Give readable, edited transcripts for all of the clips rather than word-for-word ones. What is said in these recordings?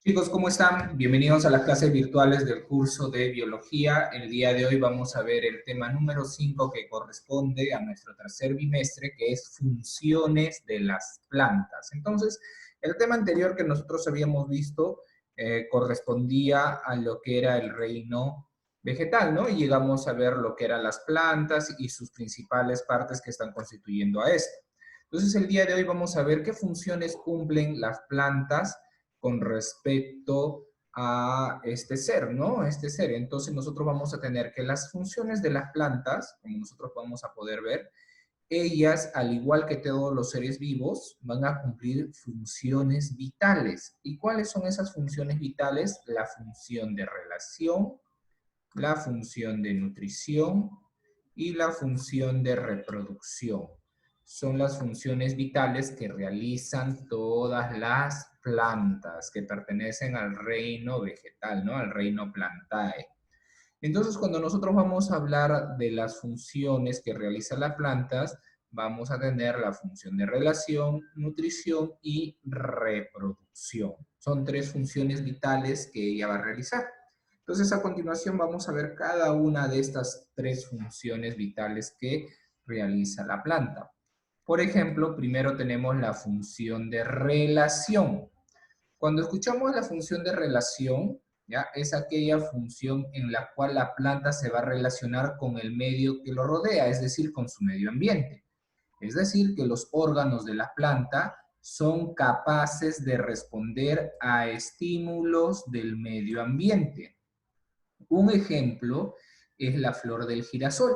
Chicos, ¿cómo están? Bienvenidos a las clases virtuales del curso de biología. El día de hoy vamos a ver el tema número 5 que corresponde a nuestro tercer bimestre, que es funciones de las plantas. Entonces, el tema anterior que nosotros habíamos visto correspondía a lo que era el reino vegetal, ¿no? Y llegamos a ver lo que eran las plantas y sus principales partes que están constituyendo a esto. Entonces, el día de hoy vamos a ver qué funciones cumplen las plantas con respecto a este ser, ¿no? Este ser. Entonces nosotros vamos a tener que las funciones de las plantas, como nosotros vamos a poder ver, ellas, al igual que todos los seres vivos, van a cumplir funciones vitales. ¿Y cuáles son esas funciones vitales? La función de relación, la función de nutrición y la función de reproducción. Son las funciones vitales que realizan todas las plantas que pertenecen al reino vegetal, ¿no? Al reino Plantae. Entonces, cuando nosotros vamos a hablar de las funciones que realizan las plantas, vamos a tener la función de relación, nutrición y reproducción. Son tres funciones vitales que ella va a realizar. Entonces, a continuación vamos a ver cada una de estas tres funciones vitales que realiza la planta. Por ejemplo, primero tenemos la función de relación. Cuando escuchamos la función de relación, ¿ya? Es aquella función en la cual la planta se va a relacionar con el medio que lo rodea, es decir, con su medio ambiente. Es decir, que los órganos de la planta son capaces de responder a estímulos del medio ambiente. Un ejemplo es la flor del girasol,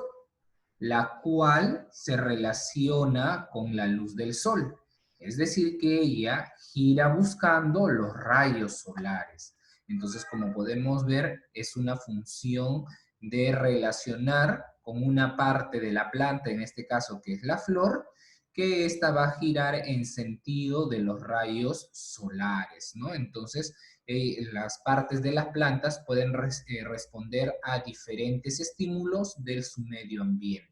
la cual se relaciona con la luz del sol. Es decir, que ella gira buscando los rayos solares. Entonces, como podemos ver, es una función de relacionar con una parte de la planta, en este caso que es la flor, que ésta va a girar en sentido de los rayos solares, ¿no? Entonces, las partes de las plantas pueden responder a diferentes estímulos de su medio ambiente.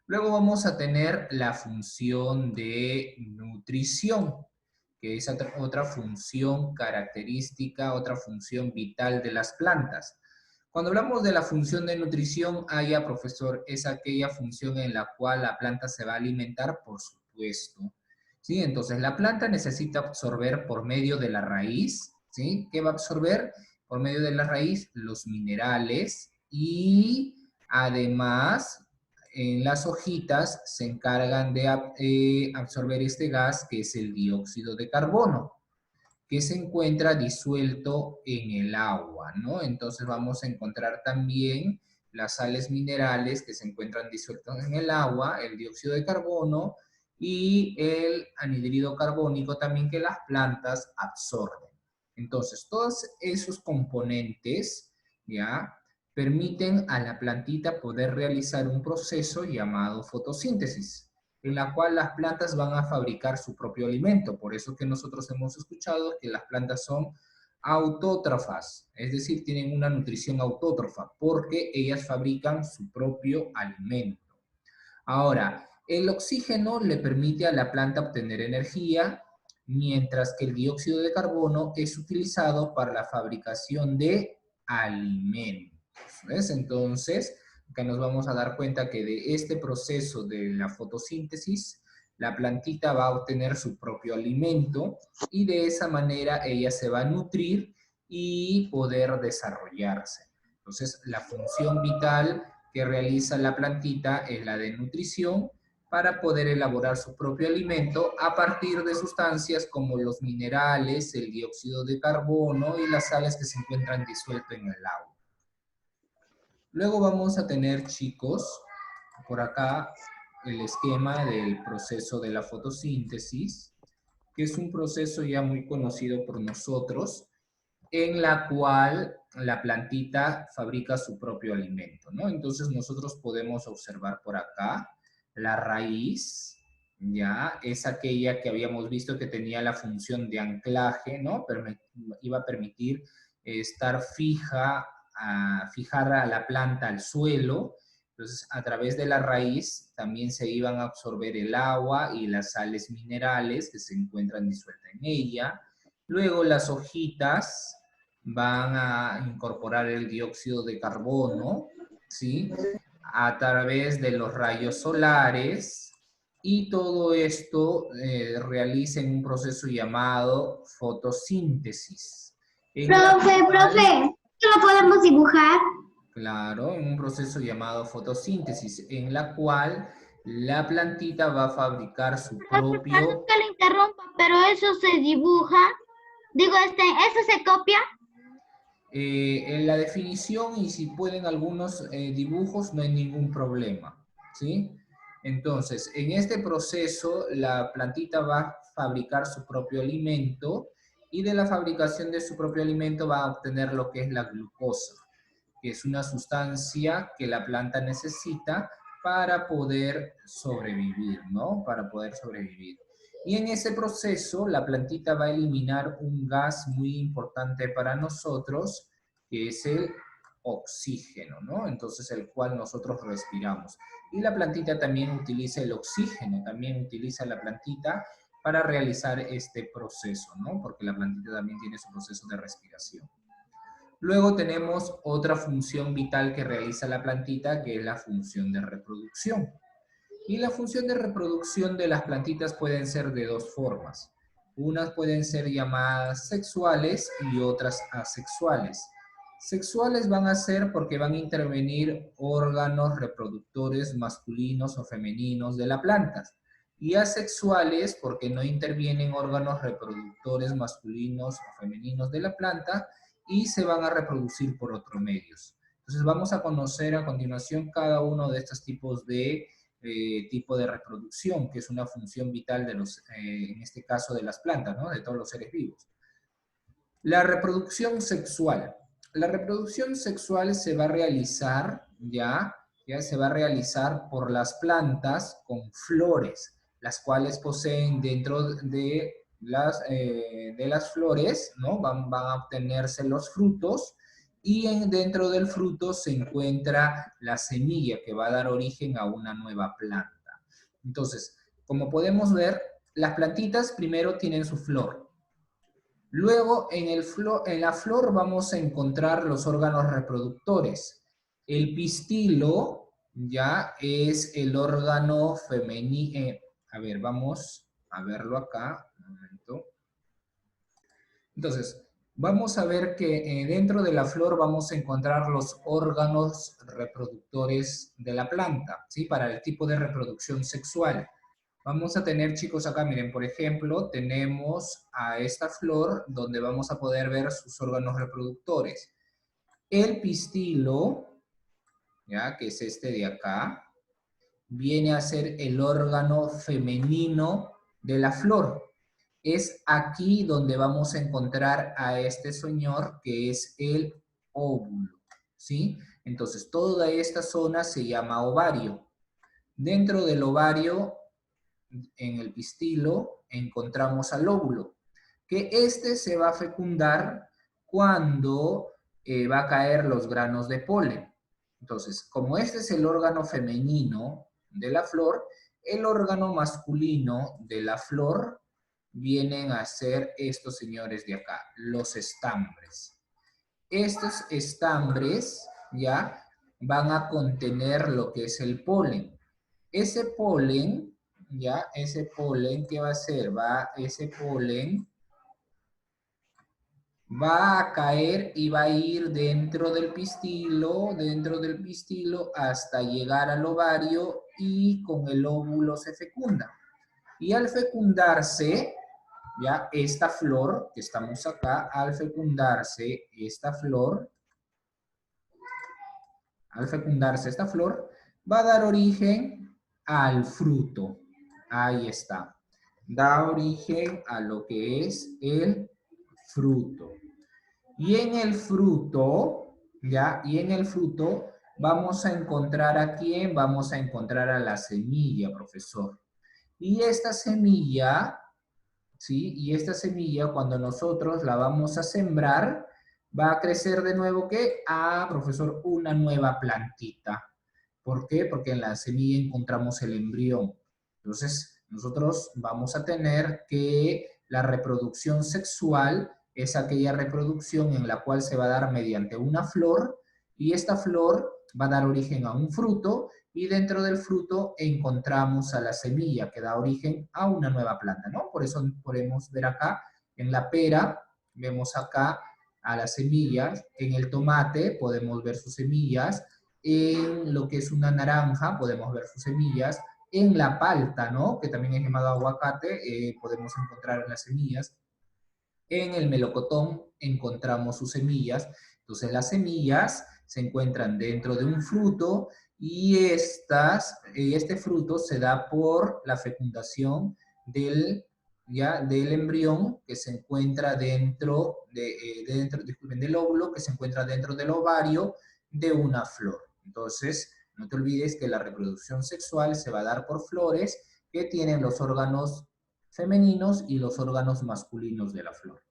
Luego vamos a tener la función de nutrición, que es otra función característica, otra función vital de las plantas. Cuando hablamos de la función de nutrición, profesor, es aquella función en la cual la planta se va a alimentar, por supuesto. ¿Sí? Entonces, la planta necesita absorber por medio de la raíz, ¿sí? ¿Qué va a absorber? Por medio de la raíz, los minerales y además en las hojitas se encargan de absorber este gas que es el dióxido de carbono, que se encuentra disuelto en el agua, ¿no? Entonces vamos a encontrar también las sales minerales que se encuentran disueltos en el agua, el dióxido de carbono y el anhídrido carbónico también que las plantas absorben. Entonces, todos esos componentes, ¿ya? Permiten a la plantita poder realizar un proceso llamado fotosíntesis, en la cual las plantas van a fabricar su propio alimento. Por eso que nosotros hemos escuchado que las plantas son autótrofas, es decir, tienen una nutrición autótrofa, porque ellas fabrican su propio alimento. Ahora, el oxígeno le permite a la planta obtener energía, mientras que el dióxido de carbono es utilizado para la fabricación de alimentos. ¿Ves? Entonces, acá nos vamos a dar cuenta que de este proceso de la fotosíntesis, la plantita va a obtener su propio alimento y de esa manera ella se va a nutrir y poder desarrollarse. Entonces, la función vital que realiza la plantita es la de nutrición para poder elaborar su propio alimento a partir de sustancias como los minerales, el dióxido de carbono y las sales que se encuentran disueltas en el agua. Luego vamos a tener, chicos, por acá el esquema del proceso de la fotosíntesis, que es un proceso ya muy conocido por nosotros, en la cual la plantita fabrica su propio alimento, ¿no? Entonces nosotros podemos observar por acá la raíz, ya, es aquella que habíamos visto que tenía la función de anclaje, ¿no? Iba a permitir estar fijar a la planta al suelo. Entonces, a través de la raíz también se iban a absorber el agua y las sales minerales que se encuentran disueltas en ella. Luego las hojitas van a incorporar el dióxido de carbono, ¿sí? A través de los rayos solares, y todo esto realiza en un proceso llamado fotosíntesis, en la Profe, cual, ¿qué lo podemos dibujar? claro, en un proceso llamado fotosíntesis, en la cual la plantita va a fabricar su Profe, perdón propio. que le interrumpa, pero eso se dibuja. Digo, eso se copia. En la definición, y si pueden algunos dibujos, no hay ningún problema, ¿sí? Entonces, en este proceso, la plantita va a fabricar su propio alimento, y de la fabricación de su propio alimento va a obtener lo que es la glucosa, que es una sustancia que la planta necesita para poder sobrevivir, ¿no? Para poder sobrevivir. Y en ese proceso, la plantita va a eliminar un gas muy importante para nosotros, que es el oxígeno, ¿no? Entonces, el cual nosotros respiramos. Y la plantita también utiliza el oxígeno, también utiliza la plantita para realizar este proceso, ¿no? Porque la plantita también tiene su proceso de respiración. Luego tenemos otra función vital que realiza la plantita, que es la función de reproducción. Y la función de reproducción de las plantitas pueden ser de dos formas. Unas pueden ser llamadas sexuales y otras asexuales. Sexuales van a ser porque van a intervenir órganos reproductores masculinos o femeninos de la planta. Y asexuales porque no intervienen órganos reproductores masculinos o femeninos de la planta y se van a reproducir por otros medios. Entonces vamos a conocer a continuación cada uno de estos tipos de tipo de reproducción, que es una función vital de los, en este caso de las plantas, ¿no? De todos los seres vivos. La reproducción sexual. La reproducción sexual se va a realizar, ya se va a realizar por las plantas con flores, las cuales poseen dentro de las flores, ¿no? Van a obtenerse los frutos, y dentro del fruto se encuentra la semilla que va a dar origen a una nueva planta. Entonces, como podemos ver, las plantitas primero tienen su flor. Luego, en la flor vamos a encontrar los órganos reproductores. El pistilo ya es el órgano femenino. A ver, vamos a verlo acá. Un momento. Entonces, vamos a ver que dentro de la flor vamos a encontrar los órganos reproductores de la planta, ¿sí? Para el tipo de reproducción sexual. Vamos a tener, chicos, acá, miren, por ejemplo, tenemos a esta flor donde vamos a poder ver sus órganos reproductores. El pistilo, ya, que es este de acá, viene a ser el órgano femenino de la flor. Es aquí donde vamos a encontrar a este señor, que es el óvulo, ¿sí? Entonces, toda esta zona se llama ovario. Dentro del ovario, en el pistilo, encontramos al óvulo, que este se va a fecundar cuando va a caer los granos de polen. Entonces, como este es el órgano femenino de la flor, el órgano masculino de la flor vienen a ser estos señores de acá, los estambres. Estos estambres ya van a contener lo que es el polen. Ese polen, ya, ese polen, ¿qué va a hacer? Ese polen va a caer y va a ir dentro del pistilo hasta llegar al ovario, y con el óvulo se fecunda. Y al fecundarse, ya esta flor que estamos acá, al fecundarse esta flor, va a dar origen al fruto. Ahí está. Da origen a lo que es el fruto. Y en el fruto, ¿ya? Y en el fruto vamos a encontrar ¿a quién? Vamos a encontrar a la semilla, profesor. Y esta semilla, ¿sí? Y esta semilla, cuando nosotros la vamos a sembrar, va a crecer de nuevo, ¿qué? Ah, profesor, una nueva plantita. ¿Por qué? Porque en la semilla encontramos el embrión. Entonces, nosotros vamos a tener que La reproducción sexual es aquella reproducción en la cual se va a dar mediante una flor, y esta flor va a dar origen a un fruto, y dentro del fruto encontramos a la semilla que da origen a una nueva planta, ¿no? Por eso podemos ver acá en la pera, vemos acá a las semillas, en el tomate podemos ver sus semillas, en lo que es una naranja podemos ver sus semillas, en la palta, ¿no? Que también es llamado aguacate, podemos encontrar las semillas. En el melocotón encontramos sus semillas. Entonces las semillas se encuentran dentro de un fruto y este fruto se da por la fecundación del embrión que se encuentra disculpen, del óvulo que se encuentra dentro del ovario de una flor. Entonces, no te olvides que la reproducción sexual se va a dar por flores que tienen los órganos femeninos y los órganos masculinos de la flor.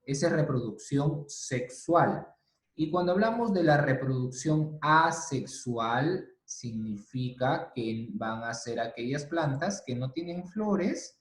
Esa es reproducción sexual. Y cuando hablamos de la reproducción asexual, significa que van a ser aquellas plantas que no tienen flores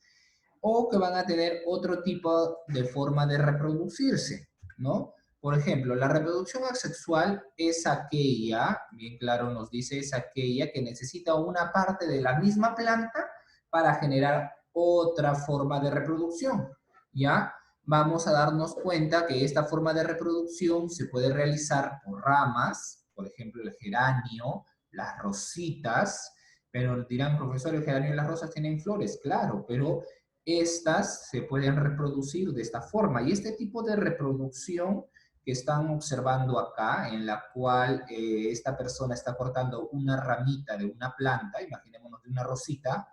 o que van a tener otro tipo de forma de reproducirse, ¿no? Por ejemplo, la reproducción asexual es aquella, bien claro nos dice, es aquella que necesita una parte de la misma planta para generar otra forma de reproducción, ¿ya? Vamos a darnos cuenta que esta forma de reproducción se puede realizar por ramas, por ejemplo, el geranio, las rositas, pero dirán, profesor, el geranio y las rosas tienen flores, claro, pero estas se pueden reproducir de esta forma. Y este tipo de reproducción que están observando acá, en la cual esta persona está cortando una ramita de una planta, imaginémonos de una rosita,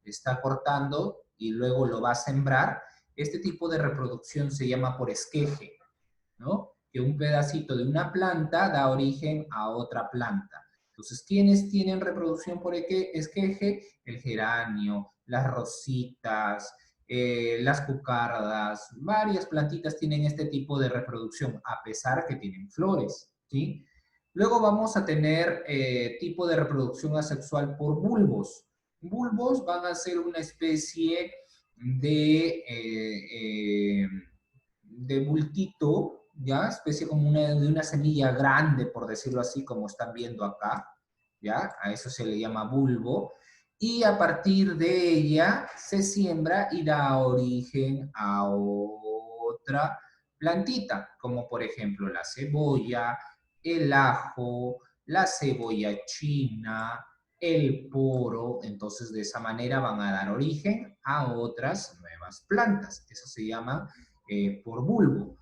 está cortando y luego lo va a sembrar. Este tipo de reproducción se llama por esqueje, ¿no? Que un pedacito de una planta da origen a otra planta. Entonces, ¿quiénes tienen reproducción por esqueje? El geranio, las rositas, las cucardas, varias plantitas tienen este tipo de reproducción, a pesar que tienen flores, ¿sí? Luego vamos a tener tipo de reproducción asexual por bulbos. Bulbos van a ser una especie de bultito, ¿ya? Especie como de una semilla grande, por decirlo así, como están viendo acá, ¿ya? A eso se le llama bulbo. Y a partir de ella se siembra y da origen a otra plantita, como por ejemplo la cebolla, el ajo, la cebolla china, el poro. Entonces de esa manera van a dar origen a otras nuevas plantas. Eso se llama por bulbo.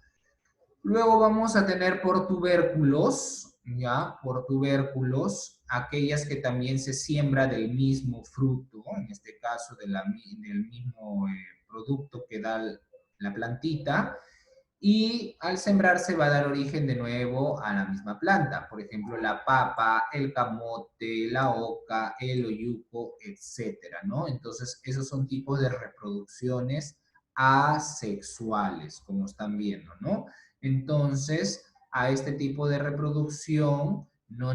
Luego vamos a tener por tubérculos, ¿ya? Por tubérculos, aquellas que también se siembra del mismo fruto, en este caso del mismo producto que da la plantita, y al sembrarse va a dar origen de nuevo a la misma planta. Por ejemplo, la papa, el camote, la oca, el oyuco, etcétera, ¿no? Entonces, esos son tipos de reproducciones asexuales, como están viendo, ¿no? Entonces, a este tipo de reproducción no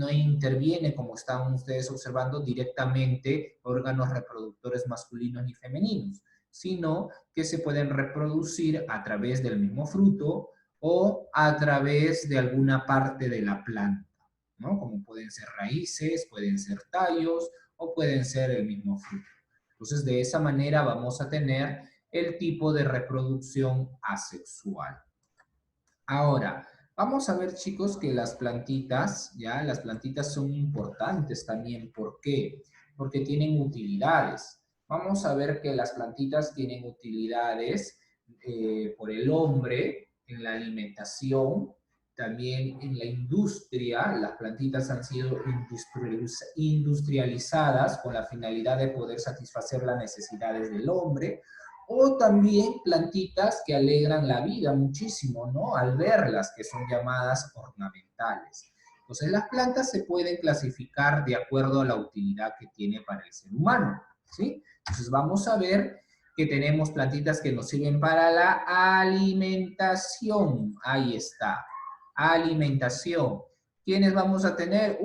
interviene, como están ustedes observando, directamente órganos reproductores masculinos ni femeninos, sino que se pueden reproducir a través del mismo fruto o a través de alguna parte de la planta, ¿no? Como pueden ser raíces, pueden ser tallos o pueden ser el mismo fruto. Entonces, de esa manera vamos a tener el tipo de reproducción asexual. Ahora, vamos a ver, chicos, que las plantitas, ¿ya? Las plantitas son importantes también. ¿Por qué? Porque tienen utilidades. Vamos a ver que las plantitas tienen utilidades por el hombre en la alimentación, también en la industria. Las plantitas han sido industrializadas con la finalidad de poder satisfacer las necesidades del hombre, o también plantitas que alegran la vida muchísimo, ¿no? Al verlas, que son llamadas ornamentales. Entonces, las plantas se pueden clasificar de acuerdo a la utilidad que tiene para el ser humano, ¿sí? Entonces, vamos a ver que tenemos plantitas que nos sirven para la alimentación. Ahí está, alimentación. ¿Quiénes vamos a tener?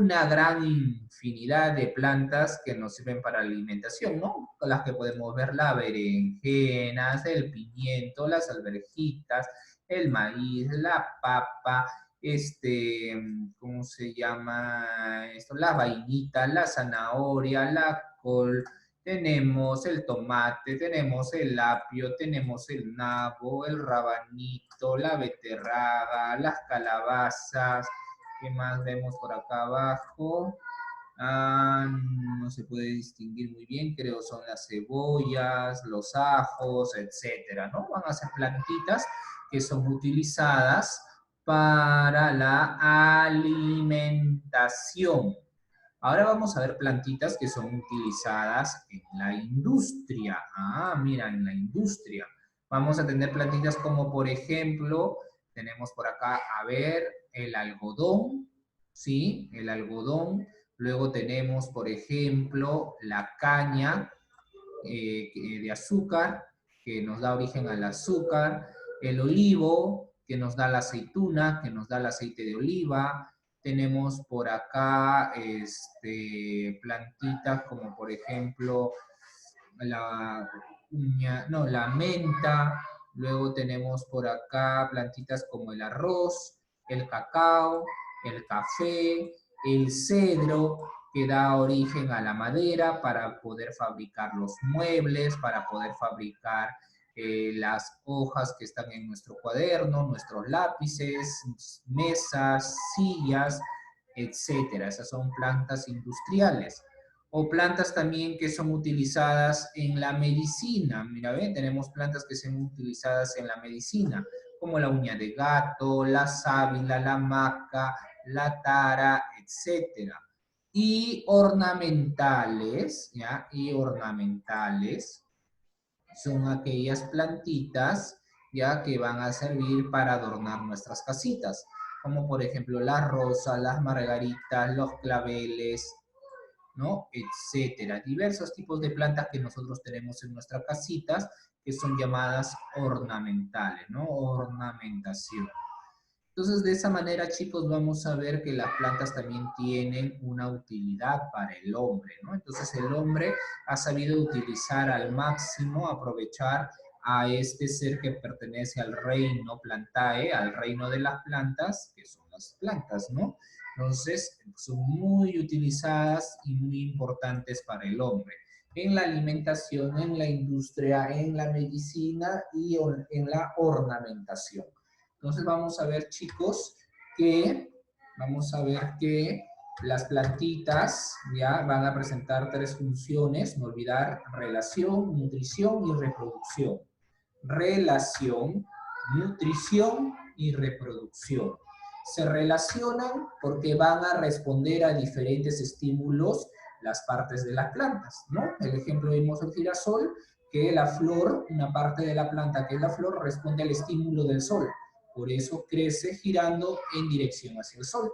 una gran infinidad de plantas que nos sirven para la alimentación, ¿no? Con las que podemos ver la berenjenas, el pimiento, las alverjitas, el maíz, la papa, ¿cómo se llama esto? La vainita, la zanahoria, la col, tenemos el tomate, tenemos el apio, tenemos el nabo, el rabanito, la beterraga, las calabazas. ¿Qué más vemos por acá abajo? Ah, no se puede distinguir muy bien, creo son las cebollas, los ajos, etcétera, ¿no? Van a ser plantitas que son utilizadas para la alimentación. Ahora vamos a ver plantitas que son utilizadas en la industria. Ah, mira, en la industria. Vamos a tener plantitas como, por ejemplo, tenemos por acá, a ver, el algodón, ¿sí? El algodón. Luego tenemos, por ejemplo, la caña de azúcar, que nos da origen al azúcar. El olivo, que nos da la aceituna, que nos da el aceite de oliva. Tenemos por acá plantitas como por ejemplo la menta. Luego tenemos por acá plantitas como el arroz, el cacao, el café, el cedro, que da origen a la madera para poder fabricar los muebles, para poder fabricar las hojas que están en nuestro cuaderno, nuestros lápices, mesas, sillas, etcétera. Esas son plantas industriales. O plantas también que son utilizadas en la medicina. Mira, ven, tenemos plantas que son utilizadas en la medicina, como la uña de gato, la sábila, la maca, la tara, etcétera. Y ornamentales, ¿ya? Y ornamentales son aquellas plantitas, ¿ya? Que van a servir para adornar nuestras casitas, como por ejemplo las rosas, las margaritas, los claveles, ¿no? Etcétera. Diversos tipos de plantas que nosotros tenemos en nuestras casitas que son llamadas ornamentales, ¿no? Ornamentación. Entonces, de esa manera, chicos, vamos a ver que las plantas también tienen una utilidad para el hombre, ¿no? Entonces, el hombre ha sabido utilizar al máximo, aprovechar a este ser que pertenece al reino plantae, al reino de las plantas, que son las plantas, ¿no? Entonces, son muy utilizadas y muy importantes para el hombre en la alimentación, en la industria, en la medicina y en la ornamentación. Entonces vamos a ver, chicos, que las plantitas ya van a presentar tres funciones, no olvidar relación, nutrición y reproducción. Relación, nutrición y reproducción. Se relacionan porque van a responder a diferentes estímulos las partes de las plantas, ¿no? El ejemplo vimos el girasol, que la flor, una parte de la planta que es la flor, responde al estímulo del sol. Por eso crece girando en dirección hacia el sol.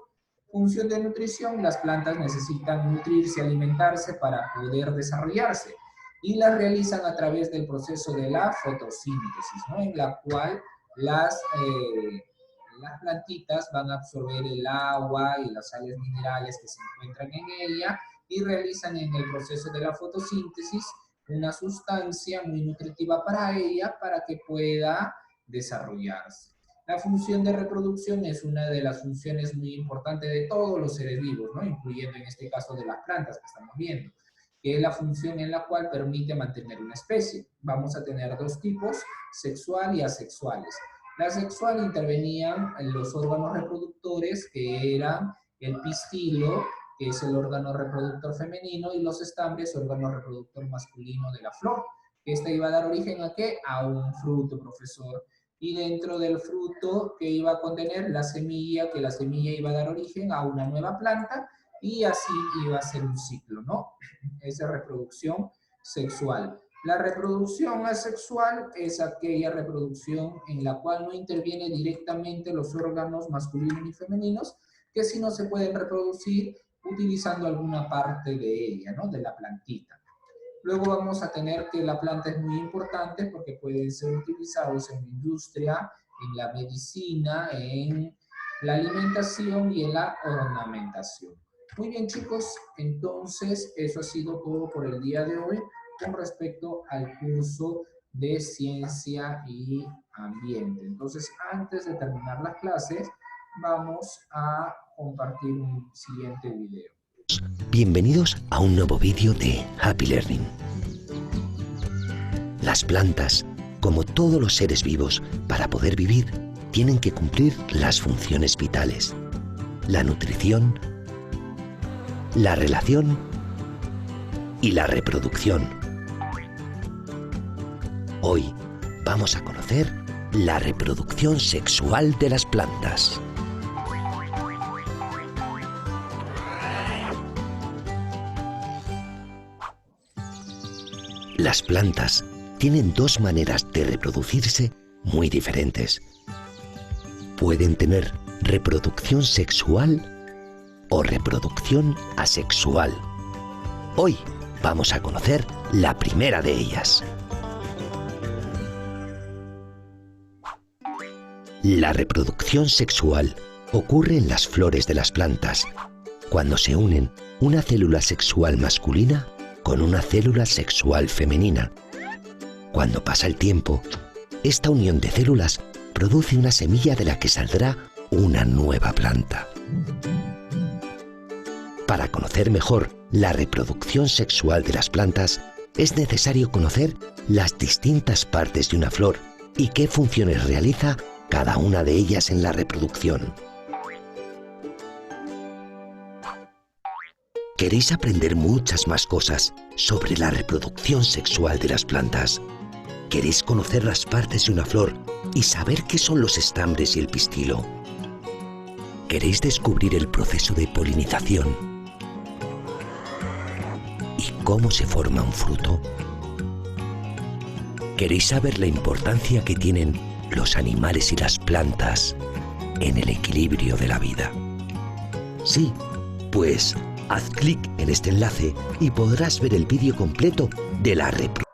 Función de nutrición, las plantas necesitan nutrirse, alimentarse para poder desarrollarse y las realizan a través del proceso de la fotosíntesis, ¿no? En la cual las plantitas van a absorber el agua y las sales minerales que se encuentran en ella y realizan en el proceso de la fotosíntesis una sustancia muy nutritiva para ella para que pueda desarrollarse. La función de reproducción es una de las funciones muy importantes de todos los seres vivos, ¿no? Incluyendo en este caso de las plantas que estamos viendo, que es la función en la cual permite mantener una especie. Vamos a tener dos tipos, sexual y asexuales. La sexual intervenían en los órganos reproductores, que eran el pistilo, que es el órgano reproductor femenino, y los estambres, órgano reproductor masculino de la flor. Esta iba a dar origen ¿a qué? A un fruto, profesor. Y dentro del fruto que iba a contener la semilla, que la semilla iba a dar origen a una nueva planta, y así iba a ser un ciclo, ¿no? Esa reproducción sexual. La reproducción asexual es aquella reproducción en la cual no interviene directamente los órganos masculinos y femeninos, que sí no se pueden reproducir utilizando alguna parte de ella, ¿no? De la plantita. Luego vamos a tener que la planta es muy importante porque pueden ser utilizados en la industria, en la medicina, en la alimentación y en la ornamentación. Muy bien, chicos, entonces eso ha sido todo por el día de hoy con respecto al curso de Ciencia y Ambiente. Entonces, antes de terminar las clases, vamos a compartir un siguiente video. Bienvenidos a un nuevo vídeo de Happy Learning. Las plantas, como todos los seres vivos, para poder vivir, tienen que cumplir las funciones vitales: la nutrición, la relación y la reproducción. Hoy vamos a conocer la reproducción sexual de las plantas. Las plantas tienen dos maneras de reproducirse muy diferentes. Pueden tener reproducción sexual o reproducción asexual. Hoy vamos a conocer la primera de ellas. La reproducción sexual ocurre en las flores de las plantas, cuando se unen una célula sexual masculina con una célula sexual femenina. Cuando pasa el tiempo, esta unión de células produce una semilla de la que saldrá una nueva planta. Para conocer mejor la reproducción sexual de las plantas, es necesario conocer las distintas partes de una flor y qué funciones realiza cada una de ellas en la reproducción. ¿Queréis aprender muchas más cosas sobre la reproducción sexual de las plantas? ¿Queréis conocer las partes de una flor y saber qué son los estambres y el pistilo? ¿Queréis descubrir el proceso de polinización y cómo se forma un fruto? ¿Queréis saber la importancia que tienen los animales y las plantas en el equilibrio de la vida? Sí, pues haz clic en este enlace y podrás ver el vídeo completo de la reproducción.